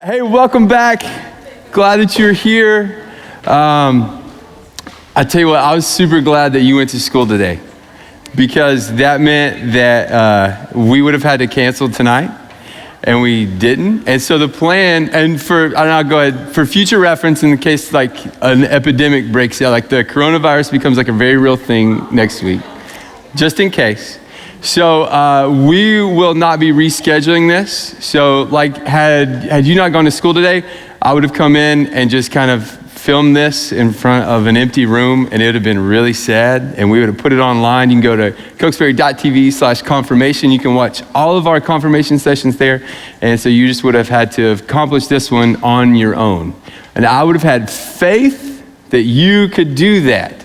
Hey, welcome back. Glad that you're here. I tell you what, I was super glad that you went to school today because that meant that we would have had to cancel tonight and we didn't. And so the plan, and for future reference in the case like an epidemic breaks out, like the coronavirus becomes like a very real thing next week, just in case. So we will not be rescheduling this. So like had you not gone to school today, I would have come in and just kind of filmed this in front of an empty room, and it would have been really sad, and we would have put it online. You can go to cokesbury.tv/confirmation. You can watch all of our confirmation sessions there. And so you just would have had to have accomplished this one on your own. And I would have had faith that you could do that.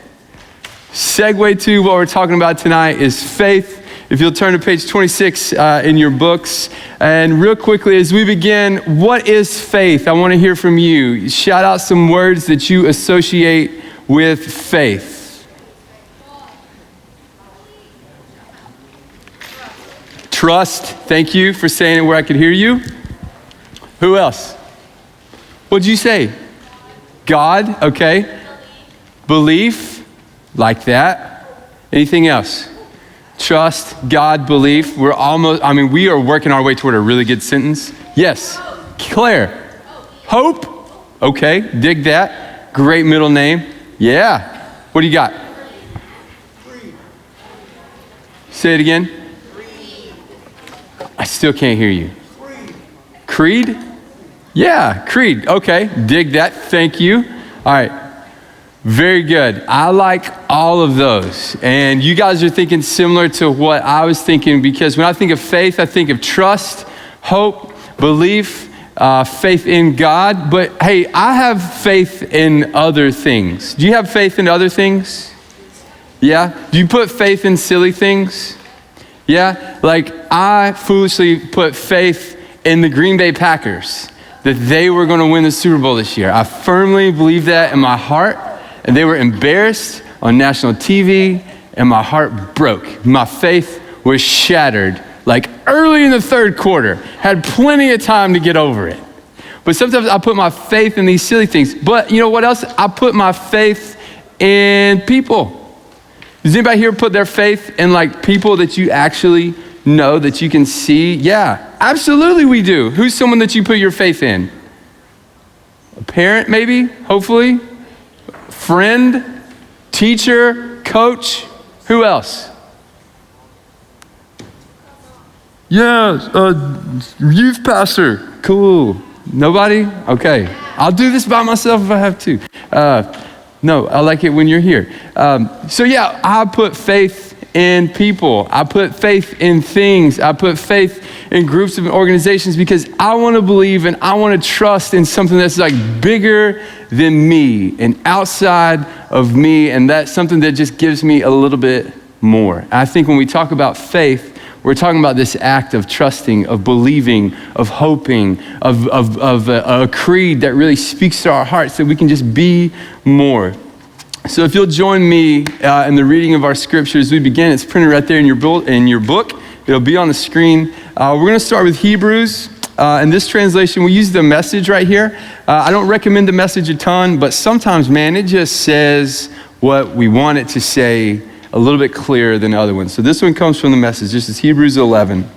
Segue to what we're talking about tonight is faith. If you'll turn to page 26 in your books. And real quickly, as we begin, what is faith? I want to hear from you. Shout out some words that you associate with faith. Trust. Thank you for saying it where I could hear you. Who else? What'd you say? God. Okay. Belief. Like that. Anything else? Trust, God, belief. We are working our way toward a really good sentence. Yes, Claire. Hope. Okay, dig that. Great middle name. Yeah. What do you got? Say it again. I still can't hear you. Creed? Yeah, creed. Okay, dig that. Thank you. All right. Very good. I like all of those. And you guys are thinking similar to what I was thinking, because when I think of faith, I think of trust, hope, belief, faith in God. But hey, I have faith in other things. Do you have faith in other things? Yeah? Do you put faith in silly things? Yeah? Like I foolishly put faith in the Green Bay Packers, that they were going to win the Super Bowl this year. I firmly believe that in my heart. And they were embarrassed on national TV, and my heart broke. My faith was shattered, like early in the third quarter. Had plenty of time to get over it. But sometimes I put my faith in these silly things. But you know what else? I put my faith in people. Does anybody here put their faith in like people that you actually know, that you can see? Yeah, absolutely we do. Who's someone that you put your faith in? A parent, maybe, hopefully. Friend, teacher, coach, who else? Yeah, youth pastor. Cool. Nobody? Okay. I'll do this by myself if I have to. No, I like it when you're here. So yeah, I put faith in people. I put faith in things. I put faith in groups of organizations because I want to believe and I want to trust in something that's like bigger than me and outside of me, and that's something that just gives me a little bit more. I think when we talk about faith, we're talking about this act of trusting, of believing, of hoping, of a creed that really speaks to our hearts that we can just be more. So if you'll join me in the reading of our scriptures, we begin. It's printed right there in your book. It'll be on the screen. We're going to start with Hebrews. In this translation, we use the Message right here. I don't recommend the Message a ton, but sometimes, man, it just says what we want it to say a little bit clearer than the other ones. So this one comes from the Message. This is Hebrews 11.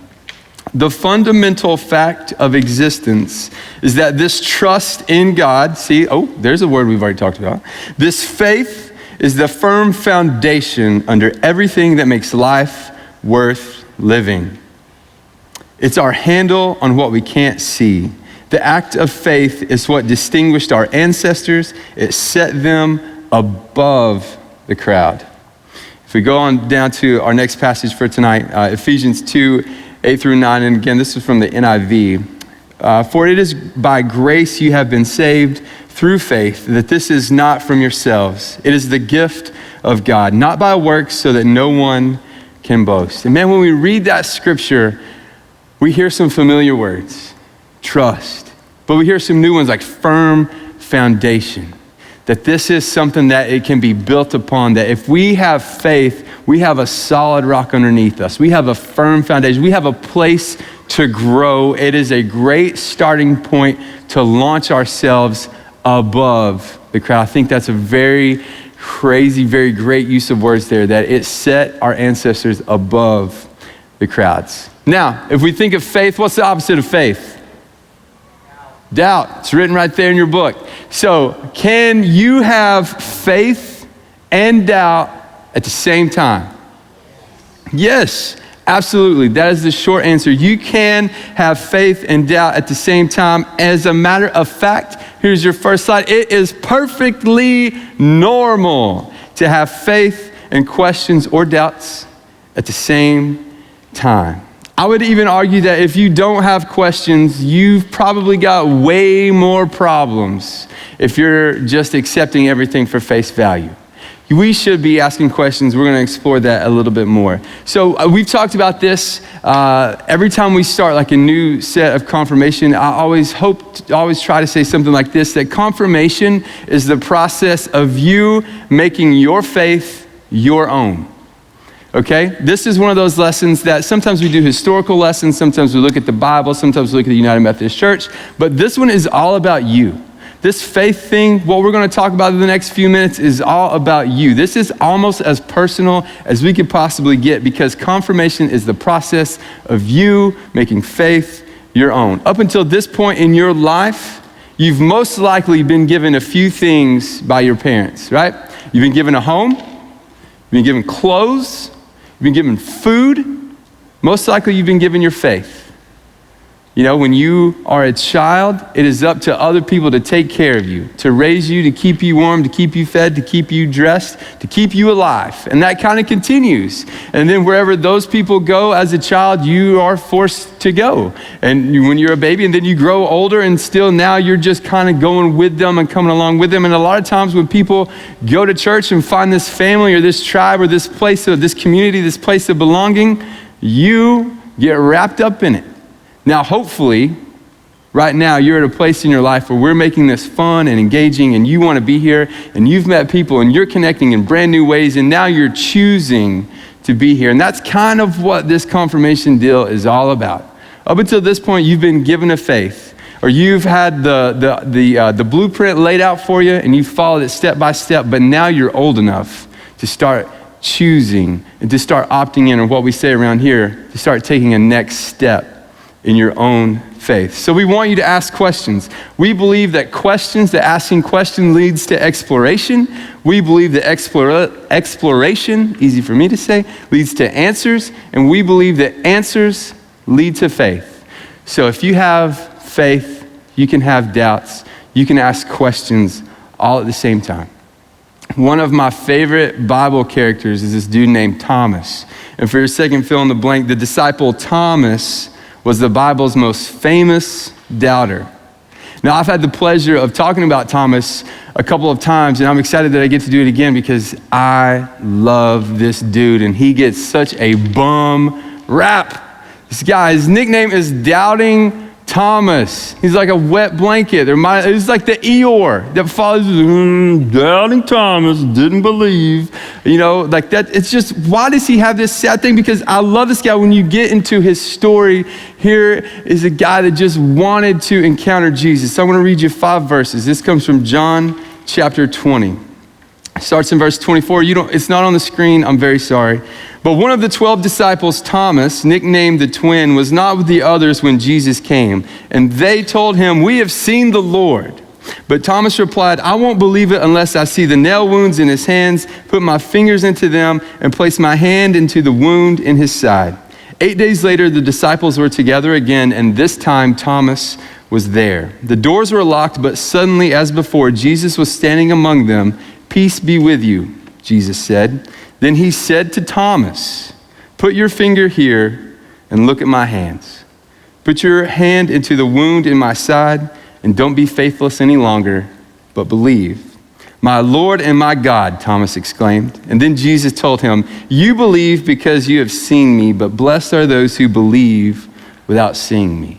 The fundamental fact of existence is that this trust in God, there's a word we've already talked about. This faith is the firm foundation under everything that makes life worth living. It's our handle on what we can't see. The act of faith is what distinguished our ancestors. It set them above the crowd. If we go on down to our next passage for tonight, Ephesians 2:8-9, and again, this is from the NIV. For it is by grace you have been saved through faith, that this is not from yourselves. It is the gift of God, not by works, so that no one can boast. And man, when we read that scripture, we hear some familiar words, trust, but we hear some new ones like firm foundation, that this is something that it can be built upon, that if we have faith, we have a solid rock underneath us. We have a firm foundation. We have a place to grow. It is a great starting point to launch ourselves above the crowd. I think that's a very crazy, very great use of words there, that it set our ancestors above the crowds. Now, if we think of faith, what's the opposite of faith? Doubt. It's written right there in your book. So, can you have faith and doubt at the same time? Yes, absolutely. That is the short answer. You can have faith and doubt at the same time. As a matter of fact, here's your first slide. It is perfectly normal to have faith and questions or doubts at the same time. I would even argue that if you don't have questions, you've probably got way more problems if you're just accepting everything for face value. We should be asking questions. We're going to explore that a little bit more. So we've talked about this. Every time we start like a new set of confirmation, I always try to say something like this, that confirmation is the process of you making your faith your own. Okay? This is one of those lessons that sometimes we do historical lessons, sometimes we look at the Bible, sometimes we look at the United Methodist Church, but this one is all about you. This faith thing, what we're going to talk about in the next few minutes, is all about you. This is almost as personal as we could possibly get, because confirmation is the process of you making faith your own. Up until this point in your life, you've most likely been given a few things by your parents, right? You've been given a home, you've been given clothes, you've been given food. Most likely you've been given your faith. You know, when you are a child, it is up to other people to take care of you, to raise you, to keep you warm, to keep you fed, to keep you dressed, to keep you alive. And that kind of continues. And then wherever those people go as a child, you are forced to go. And when you're a baby, and then you grow older, and still now you're just kind of going with them and coming along with them. And a lot of times when people go to church and find this family or this tribe or this place or this community, this place of belonging, you get wrapped up in it. Now, hopefully, right now, you're at a place in your life where we're making this fun and engaging, and you want to be here, and you've met people, and you're connecting in brand new ways, and now you're choosing to be here. And that's kind of what this confirmation deal is all about. Up until this point, you've been given a faith, or you've had the blueprint laid out for you, and you followed it step by step, but now you're old enough to start choosing and to start opting in, or what we say around here, to start taking a next step in your own faith. So we want you to ask questions. We believe that asking questions leads to exploration. We believe that exploration, easy for me to say, leads to answers. And we believe that answers lead to faith. So if you have faith, you can have doubts, you can ask questions all at the same time. One of my favorite Bible characters is this dude named Thomas. And for your second fill in the blank, the disciple Thomas was the Bible's most famous doubter. Now, I've had the pleasure of talking about Thomas a couple of times, and I'm excited that I get to do it again because I love this dude, and he gets such a bum rap. This guy, his nickname is Doubting Thomas. He's like a wet blanket. It's like the Eeyore that follows, Doubting Thomas, didn't believe. You know, like that. It's just, why does he have this sad thing? Because I love this guy. When you get into his story, here is a guy that just wanted to encounter Jesus. So I'm going to read you 5 verses. This comes from John chapter 20. It starts in verse 24. It's not on the screen. I'm very sorry. But one of the 12 disciples, Thomas, nicknamed the twin, was not with the others when Jesus came. And they told him, "We have seen the Lord." But Thomas replied, "I won't believe it unless I see the nail wounds in his hands, put my fingers into them, and place my hand into the wound in his side." 8 days later, the disciples were together again, and this time Thomas was there. The doors were locked, but suddenly, as before, Jesus was standing among them. "Peace be with you," Jesus said. Then he said to Thomas, "Put your finger here and look at my hands. Put your hand into the wound in my side, and don't be faithless any longer, but believe." "My Lord and my God," Thomas exclaimed. And then Jesus told him, "You believe because you have seen me, but blessed are those who believe without seeing me."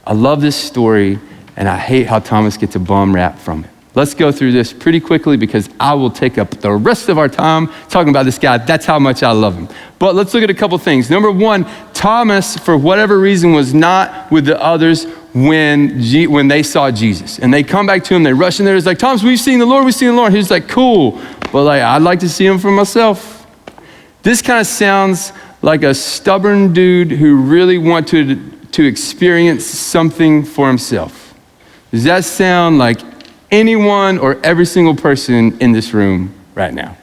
I love this story, and I hate how Thomas gets a bum rap from it. Let's go through this pretty quickly because I will take up the rest of our time talking about this guy. That's how much I love him. But let's look at a couple things. Number one, Thomas, for whatever reason, was not with the others when they saw Jesus. And they come back to him, they rush in there, it's like, Thomas, we've seen the Lord, we've seen the Lord. He's like, cool, but like, I'd like to see him for myself. This kind of sounds like a stubborn dude who really wanted to experience something for himself. Does that sound like anyone or every single person in this room right now?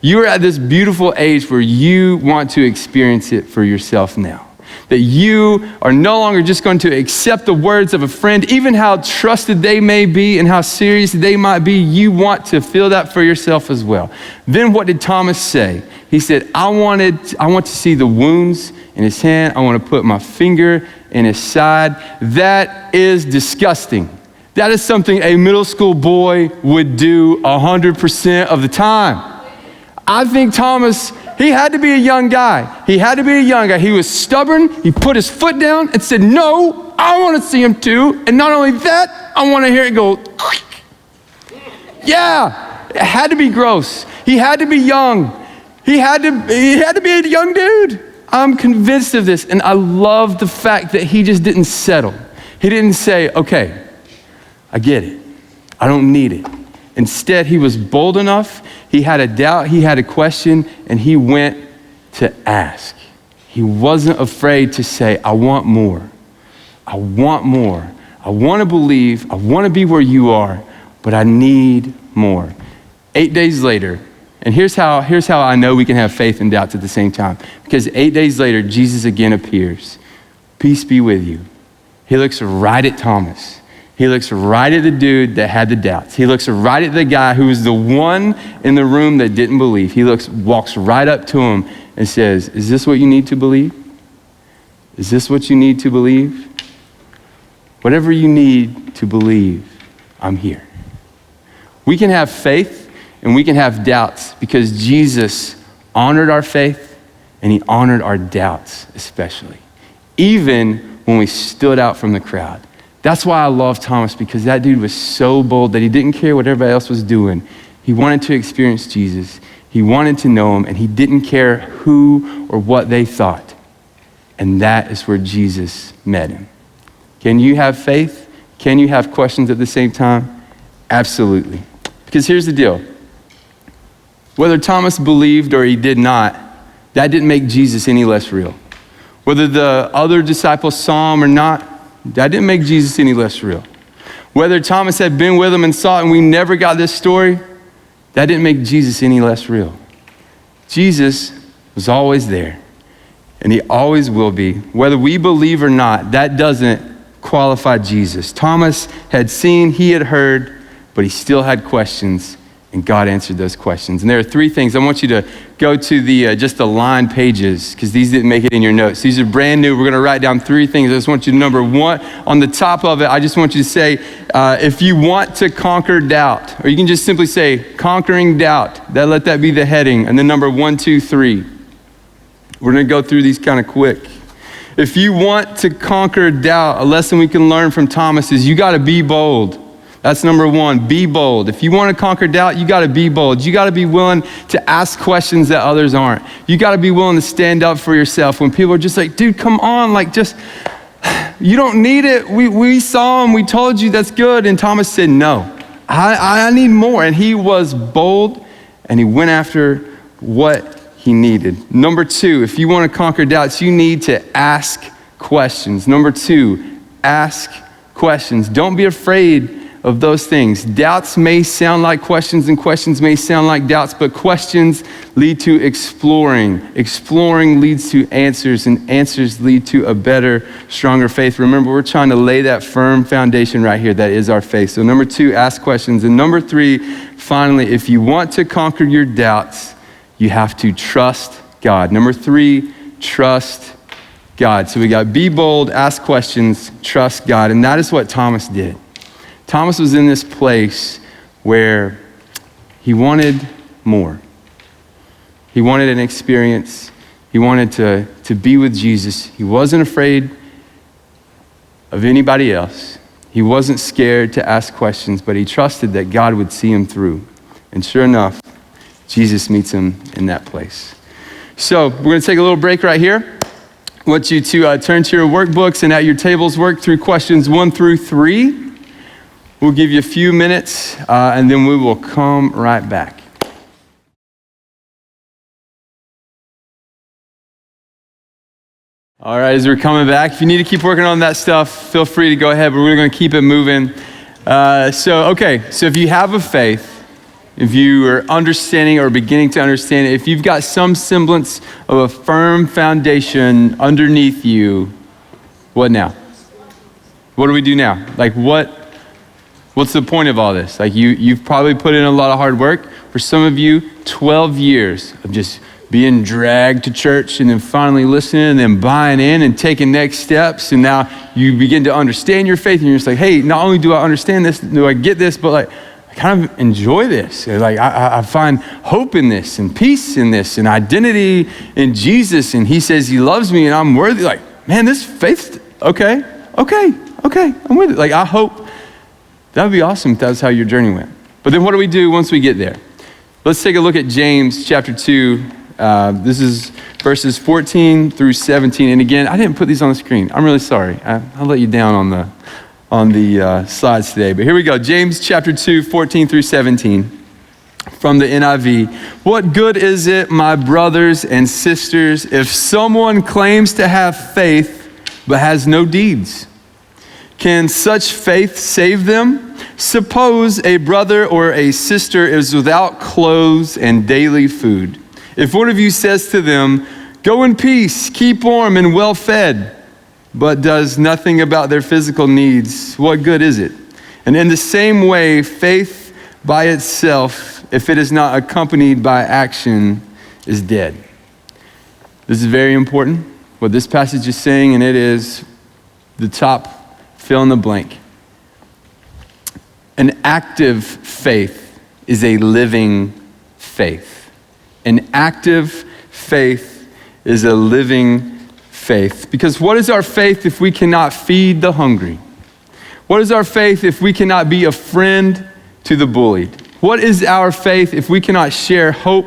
You are at this beautiful age where you want to experience it for yourself now. That you are no longer just going to accept the words of a friend, even how trusted they may be and how serious they might be, you want to feel that for yourself as well. Then what did Thomas say? He said, I want to see the wounds in his hand. I want to put my finger in his side. That is disgusting. That is something a middle school boy would do 100% of the time. I think Thomas, he had to be a young guy. He had to be a young guy. He was stubborn. He put his foot down and said, no, I want to see him too. And not only that, I want to hear it go, yeah, it had to be gross. He had to be young. He had to be a young dude. I'm convinced of this. And I love the fact that he just didn't settle. He didn't say, okay, I get it. I don't need it. Instead, he was bold enough. He had a doubt, he had a question, and he went to ask. He wasn't afraid to say, I want more. I want more. I want to believe. I want to be where you are, but I need more. 8 days later, and here's how I know we can have faith and doubts at the same time. Because 8 days later, Jesus again appears. Peace be with you. He looks right at Thomas. He looks right at the dude that had the doubts. He looks right at the guy who was the one in the room that didn't believe. He walks right up to him and says, is this what you need to believe? Is this what you need to believe? Whatever you need to believe, I'm here. We can have faith and we can have doubts because Jesus honored our faith and he honored our doubts especially, even when we stood out from the crowd. That's why I love Thomas, because that dude was so bold that he didn't care what everybody else was doing. He wanted to experience Jesus. He wanted to know him, and he didn't care who or what they thought. And that is where Jesus met him. Can you have faith? Can you have questions at the same time? Absolutely. Because here's the deal. Whether Thomas believed or he did not, that didn't make Jesus any less real. Whether the other disciples saw him or not, that didn't make Jesus any less real. Whether Thomas had been with him and saw it and we never got this story, that didn't make Jesus any less real. Jesus was always there, and he always will be. Whether we believe or not, that doesn't qualify Jesus. Thomas had seen, he had heard, but he still had questions, and God answered those questions. And there are three things. I want you to go to the just the line pages, because these didn't make it in your notes. These are brand new. We're going to write down three things. I just want you to, number one, on the top of it, I just want you to say, if you want to conquer doubt, or you can just simply say, conquering doubt. Let that be the heading. And then number 1, 2, 3. We're going to go through these kind of quick. If you want to conquer doubt, a lesson we can learn from Thomas is you got to be bold. That's number 1, be bold. If you want to conquer doubt, you got to be bold. You got to be willing to ask questions that others aren't. You got to be willing to stand up for yourself when people are just like, dude, come on, like just, you don't need it. We saw him, we told you that's good. And Thomas said, no, I need more. And he was bold and he went after what he needed. Number 2, if you want to conquer doubts, you need to ask questions. Number 2, ask questions. Don't be afraid of those things. Doubts may sound like questions and questions may sound like doubts, but questions lead to exploring. Exploring leads to answers, and answers lead to a better, stronger faith. Remember, we're trying to lay that firm foundation right here that is our faith. So number 2, ask questions. And number 3, finally, if you want to conquer your doubts, you have to trust God. Number 3, trust God. So we got be bold, ask questions, trust God. And that is what Thomas did. Thomas was in this place where he wanted more. He wanted an experience. He wanted to be with Jesus. He wasn't afraid of anybody else. He wasn't scared to ask questions, but he trusted that God would see him through. And sure enough, Jesus meets him in that place. So we're going to take a little break right here. want you to turn to your workbooks and at your tables work through questions 1 through 3. We'll give you a few minutes, and then we will come right back. All right, as we're coming back, if you need to keep working on that stuff, feel free to go ahead, but we're going to keep it moving. So if you have a faith, if you are understanding or beginning to understand it, if you've got some semblance of a firm foundation underneath you, what now? What do we do now? Like what's the point of all this? Like you've probably put in a lot of hard work. For some of you, 12 years of just being dragged to church and then finally listening and then buying in and taking next steps. And now you begin to understand your faith and you're just like, hey, not only do I understand this, do I get this, but like, I kind of enjoy this. Like I find hope in this and peace in this and identity in Jesus. And he says he loves me and I'm worthy. Like, man, this faith, okay, I'm with it. Like, I hope that would be awesome if that's how your journey went. But then what do we do once we get there? Let's take a look at James chapter 2. This is verses 14 through 17. And again, I didn't put these on the screen. I'm really sorry. I'll let you down on the slides today. But here we go. James chapter 2, 14 through 17 from the NIV. What good is it, my brothers and sisters, if someone claims to have faith but has no deeds? Can such faith save them? Suppose a brother or a sister is without clothes and daily food. If one of you says to them, go in peace, keep warm and well fed, but does nothing about their physical needs, what good is it? And in the same way, faith by itself, if it is not accompanied by action, is dead. This is very important, what this passage is saying, and it is the top fill in the blank. An active faith is a living faith. An active faith is a living faith. Because what is our faith if we cannot feed the hungry? What is our faith if we cannot be a friend to the bullied? What is our faith if we cannot share hope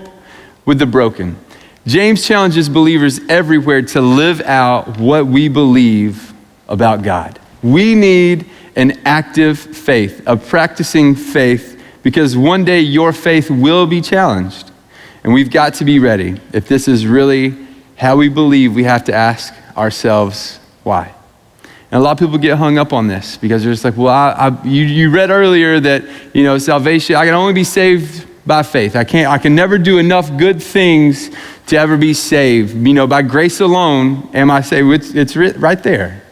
with the broken? James challenges believers everywhere to live out what we believe about God. We need an active faith, a practicing faith, because one day your faith will be challenged. And we've got to be ready. If this is really how we believe, we have to ask ourselves why. And a lot of people get hung up on this because they're just like, well, you read earlier that, salvation, I can only be saved by faith. I can never do enough good things to ever be saved. By grace alone am I saved. It's right there.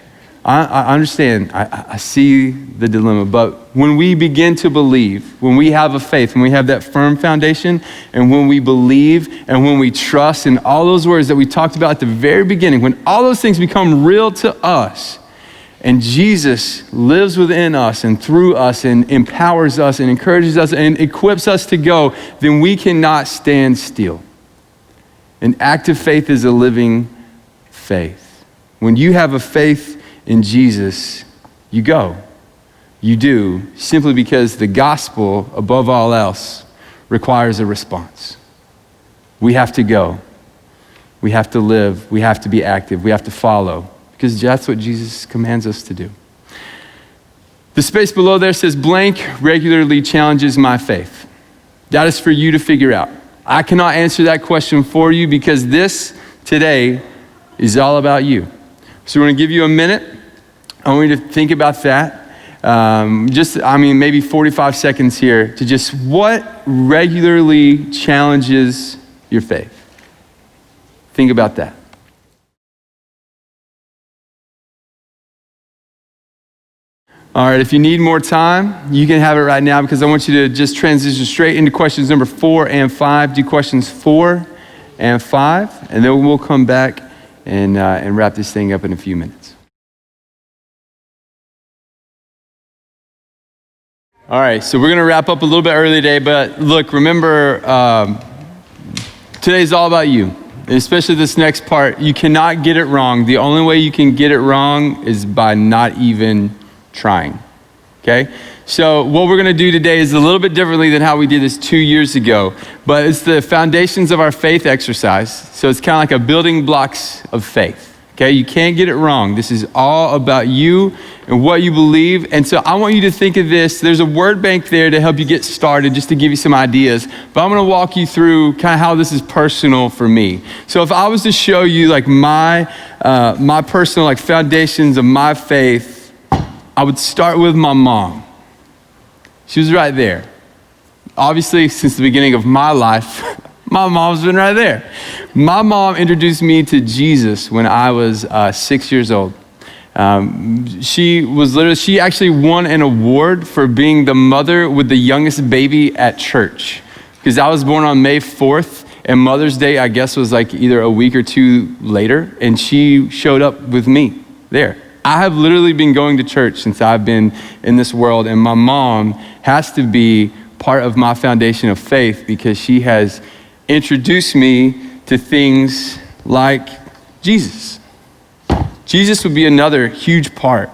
I understand. I see the dilemma. But when we begin to believe, when we have a faith, when we have that firm foundation, and when we believe, and when we trust, and all those words that we talked about at the very beginning, when all those things become real to us, and Jesus lives within us and through us and empowers us and encourages us and equips us to go, then we cannot stand still. An active faith is a living faith. When you have a faith in Jesus, you go. You do, simply because the gospel, above all else, requires a response. We have to go. We have to live. We have to be active. We have to follow, because that's what Jesus commands us to do. The space below there says, blank regularly challenges my faith. That is for you to figure out. I cannot answer that question for you because this today is all about you. So we're going to give you a minute. I want you to think about that. Maybe 45 seconds here to just what regularly challenges your faith. Think about that. All right, if you need more time, you can have it right now because I want you to just transition straight into questions number 4 and 5. Do questions 4 and 5, and then we'll come back and wrap this thing up in a few minutes. All right, so we're going to wrap up a little bit early today, but look, remember, today's all about you, and especially this next part. You cannot get it wrong. The only way you can get it wrong is by not even trying, okay? So what we're going to do today is a little bit differently than how we did this 2 years ago, but it's the foundations of our faith exercise. So it's kind of like a building blocks of faith, Okay, you can't get it wrong. This is all about you and what you believe. And so I want you to think of this. There's a word bank there to help you get started, just to give you some ideas. But I'm gonna walk you through kind of how this is personal for me. So if I was to show you like my personal like foundations of my faith, I would start with my mom. She was right there. Obviously, since the beginning of my life, my mom's been right there. My mom introduced me to Jesus when I was 6 years old. She actually won an award for being the mother with the youngest baby at church. Because I was born on May 4th, and Mother's Day, I guess, was like either a week or two later, and she showed up with me there. I have literally been going to church since I've been in this world, and my mom has to be part of my foundation of faith because she has introduced me to things like Jesus. Jesus would be another huge part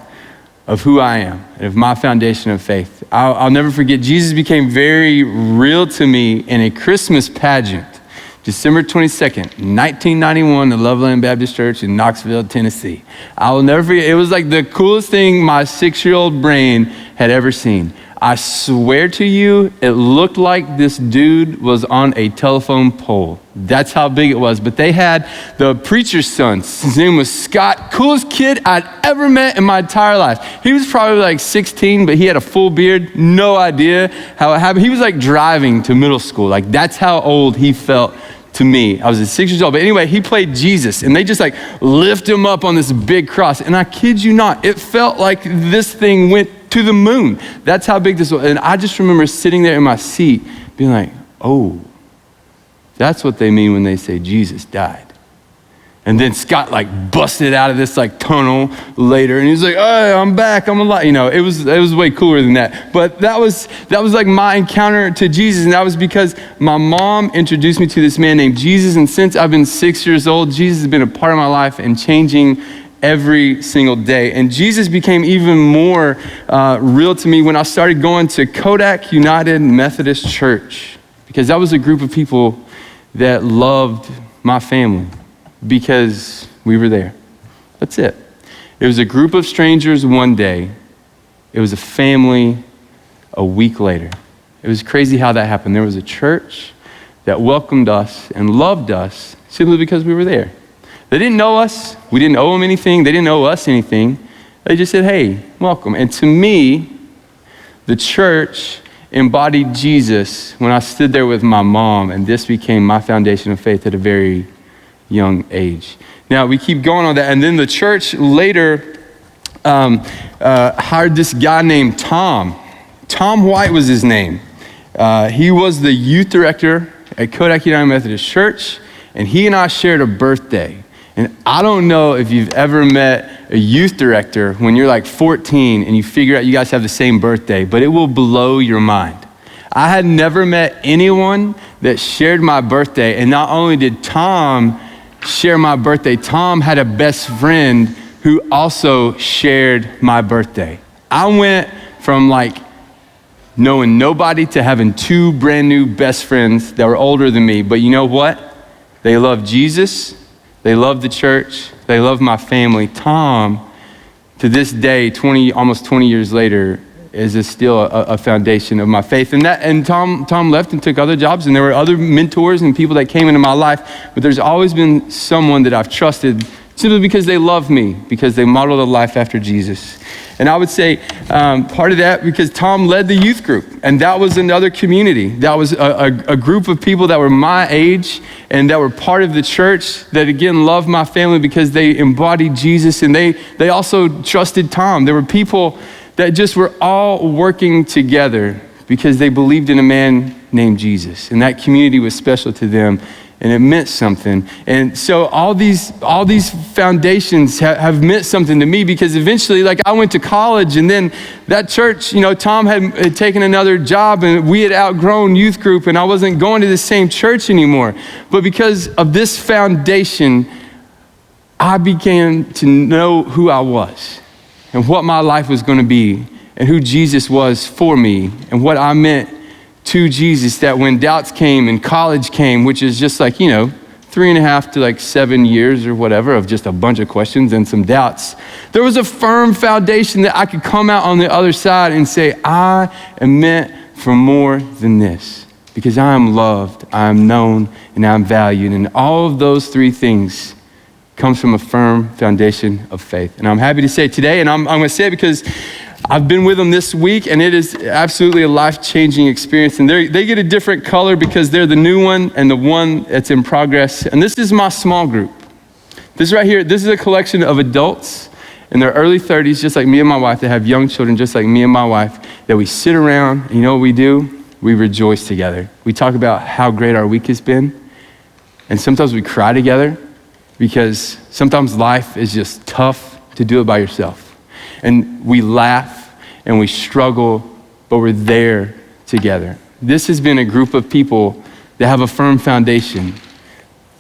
of who I am and of my foundation of faith. I'll never forget, Jesus became very real to me in a Christmas pageant, December 22nd, 1991, the Loveland Baptist Church in Knoxville, Tennessee. I will never forget, it was like the coolest thing my 6-year-old brain had ever seen. I swear to you, it looked like this dude was on a telephone pole. That's how big it was. But they had the preacher's son. His name was Scott. Coolest kid I'd ever met in my entire life. He was probably like 16, but he had a full beard. No idea how it happened. He was like driving to middle school. Like that's how old he felt to me. I was 6 years old. But anyway, he played Jesus, and they just like lift him up on this big cross. And I kid you not, it felt like this thing went to the moon. That's how big this was. And I just remember sitting there in my seat being like, oh, that's what they mean when they say Jesus died. And then Scott like busted out of this like tunnel later, and he was like, "Hey, I'm back, I'm alive." You know, it was way cooler than that. But that was like my encounter to Jesus, and that was because my mom introduced me to this man named Jesus. And since I've been 6 years old, Jesus has been a part of my life and changing every single day. And Jesus became even more real to me when I started going to Kodak United Methodist Church, because that was a group of people that loved my family because we were there. That's it. It was a group of strangers one day. It was a family a week later. It was crazy how that happened. There was a church that welcomed us and loved us simply because we were there. They didn't know us. We didn't owe them anything. They didn't owe us anything. They just said, hey, welcome. And to me, the church embodied Jesus when I stood there with my mom, and this became my foundation of faith at a very young age. Now, we keep going on that, and then the church later hired this guy named Tom. Tom White was his name. He was the youth director at Kodak United Methodist Church, and he and I shared a birthday. And I don't know if you've ever met a youth director when you're like 14 and you figure out you guys have the same birthday, but it will blow your mind. I had never met anyone that shared my birthday, and not only did Tom share my birthday, Tom had a best friend who also shared my birthday. I went from like knowing nobody to having two brand new best friends that were older than me, but you know what? They loved Jesus. They love the church. They love my family. Tom, to this day, almost 20 years later, is still a foundation of my faith. And Tom left and took other jobs, and there were other mentors and people that came into my life, but there's always been someone that I've trusted simply because they love me, because they modeled a life after Jesus. And I would say part of that because Tom led the youth group, and that was another community. That was a group of people that were my age and that were part of the church that, again, loved my family because they embodied Jesus, and they also trusted Tom. There were people that just were all working together because they believed in a man named Jesus, and that community was special to them, and it meant something. And so all these foundations have meant something to me, because eventually, like, I went to college, and then that church, you know, Tom had taken another job, and we had outgrown youth group, and I wasn't going to the same church anymore. But because of this foundation, I began to know who I was and what my life was going to be and who Jesus was for me and what I meant to Jesus, that when doubts came and college came, which is just like, you know, 3.5 to like 7 years or whatever of just a bunch of questions and some doubts, there was a firm foundation that I could come out on the other side and say, I am meant for more than this because I am loved, I am known, and I'm valued. And all of those three things comes from a firm foundation of faith. And I'm happy to say today, and I'm going to say it because I've been with them this week, and it is absolutely a life-changing experience. And they get a different color because they're the new one and the one that's in progress. And this is my small group. This right here, this is a collection of adults in their early 30s, just like me and my wife. They have young children, just like me and my wife, that we sit around, and you know what we do? We rejoice together. We talk about how great our week has been. And sometimes we cry together because sometimes life is just tough to do it by yourself. And we laugh and we struggle, but we're there together. This has been a group of people that have a firm foundation,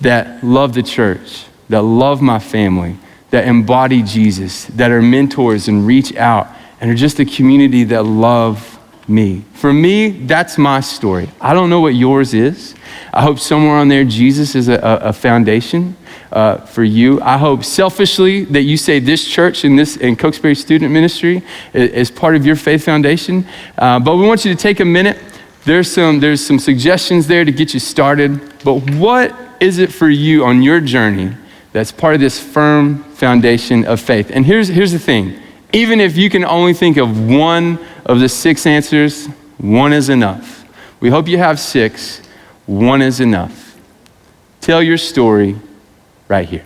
that love the church, that love my family, that embody Jesus, that are mentors and reach out and are just a community that love me. For me, that's my story. I don't know what yours is. I hope somewhere on there, Jesus is a foundation for you. I hope selfishly that you say this church and Cokesbury Student Ministry is part of your faith foundation. But we want you to take a minute. There's some suggestions there to get you started. But what is it for you on your journey that's part of this firm foundation of faith? And here's the thing. Even if you can only think of one of the 6 answers, one is enough. We hope you have 6. One is enough. Tell your story right here.